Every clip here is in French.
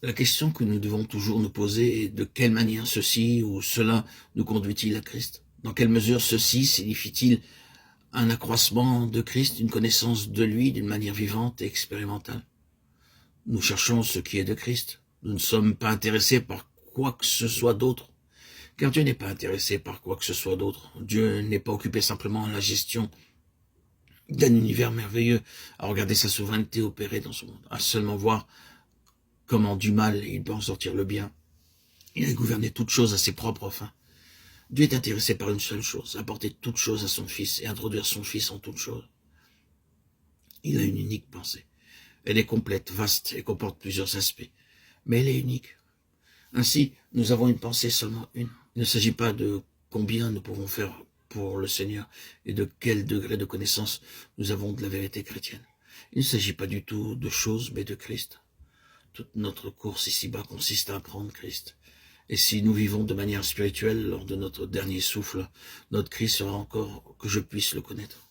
La question que nous devons toujours nous poser est de quelle manière ceci ou cela nous conduit-il à Christ? Dans quelle mesure ceci signifie-t-il un accroissement de Christ, une connaissance de lui d'une manière vivante et expérimentale? Nous cherchons ce qui est de Christ. Nous ne sommes pas intéressés par quoi que ce soit d'autre. Car Dieu n'est pas intéressé par quoi que ce soit d'autre. Dieu n'est pas occupé simplement à la gestion d'un univers merveilleux, à regarder sa souveraineté opérer dans ce monde, à seulement voir comment du mal il peut en sortir le bien. Il a gouverné toutes choses à ses propres fins. Dieu est intéressé par une seule chose, apporter toutes choses à son Fils et introduire son Fils en toutes choses. Il a une unique pensée. Elle est complète, vaste et comporte plusieurs aspects, mais elle est unique. Ainsi, nous avons une pensée seulement une. Il ne s'agit pas de combien nous pouvons faire pour le Seigneur et de quel degré de connaissance nous avons de la vérité chrétienne. Il ne s'agit pas du tout de choses, mais de Christ. Toute notre course ici-bas consiste à apprendre Christ. Et si nous vivons de manière spirituelle lors de notre dernier souffle, notre cri sera encore que je puisse le connaître.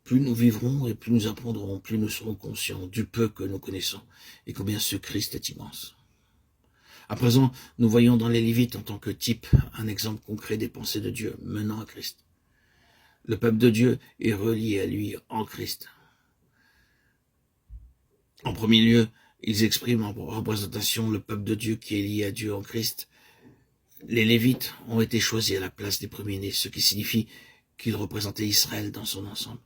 Plus nous vivrons et plus nous apprendrons, plus nous serons conscients du peu que nous connaissons et combien ce Christ est immense. À présent, nous voyons dans les Lévites en tant que type un exemple concret des pensées de Dieu menant à Christ. Le peuple de Dieu est relié à lui en Christ. En premier lieu, ils expriment en représentation le peuple de Dieu qui est lié à Dieu en Christ. Les Lévites ont été choisis à la place des premiers-nés, ce qui signifie qu'ils représentaient Israël dans son ensemble.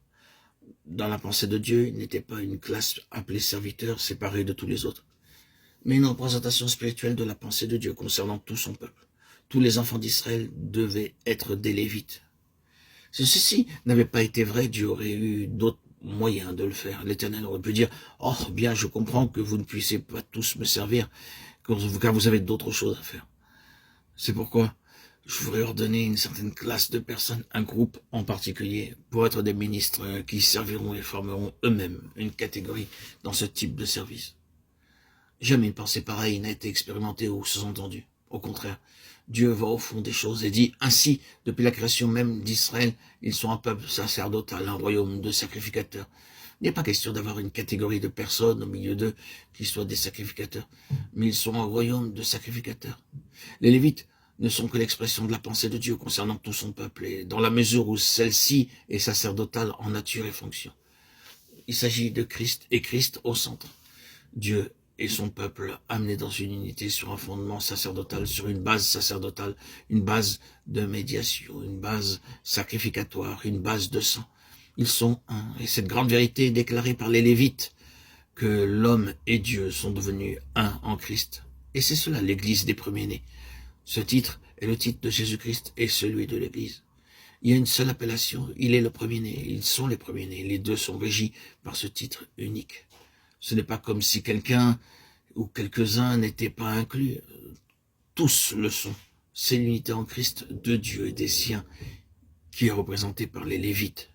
Dans la pensée de Dieu, ils n'étaient pas une classe appelée serviteurs séparée de tous les autres, mais une représentation spirituelle de la pensée de Dieu concernant tout son peuple. Tous les enfants d'Israël devaient être des Lévites. Si ceci n'avait pas été vrai, Dieu aurait eu d'autres moyens de le faire. L'Éternel aurait pu dire « Oh, bien, je comprends que vous ne puissiez pas tous me servir, car vous avez d'autres choses à faire. » C'est pourquoi je voudrais ordonner une certaine classe de personnes, un groupe en particulier, pour être des ministres qui serviront et formeront eux-mêmes une catégorie dans ce type de service. Jamais une pensée pareille n'a été expérimentée ou sous-entendue. Au contraire, Dieu va au fond des choses et dit, ainsi, depuis la création même d'Israël, ils sont un peuple sacerdotal, un royaume de sacrificateurs. Il n'est pas question d'avoir une catégorie de personnes au milieu d'eux qui soient des sacrificateurs, mais ils sont un royaume de sacrificateurs. Les Lévites ne sont que l'expression de la pensée de Dieu concernant tout son peuple, et dans la mesure où celle-ci est sacerdotale en nature et fonction. Il s'agit de Christ et Christ au centre. Dieu et son peuple amenés dans une unité sur un fondement sacerdotal, sur une base sacerdotale, une base de médiation, une base sacrificatoire, une base de sang. Ils sont un, et cette grande vérité est déclarée par les Lévites, que l'homme et Dieu sont devenus un en Christ. Et c'est cela l'Église des premiers-nés. Ce titre est le titre de Jésus-Christ et celui de l'Église. Il y a une seule appellation, il est le premier-né, ils sont les premiers-nés, les deux sont régis par ce titre unique. Ce n'est pas comme si quelqu'un ou quelques-uns n'étaient pas inclus, tous le sont. C'est l'unité en Christ de Dieu et des siens qui est représentée par les Lévites.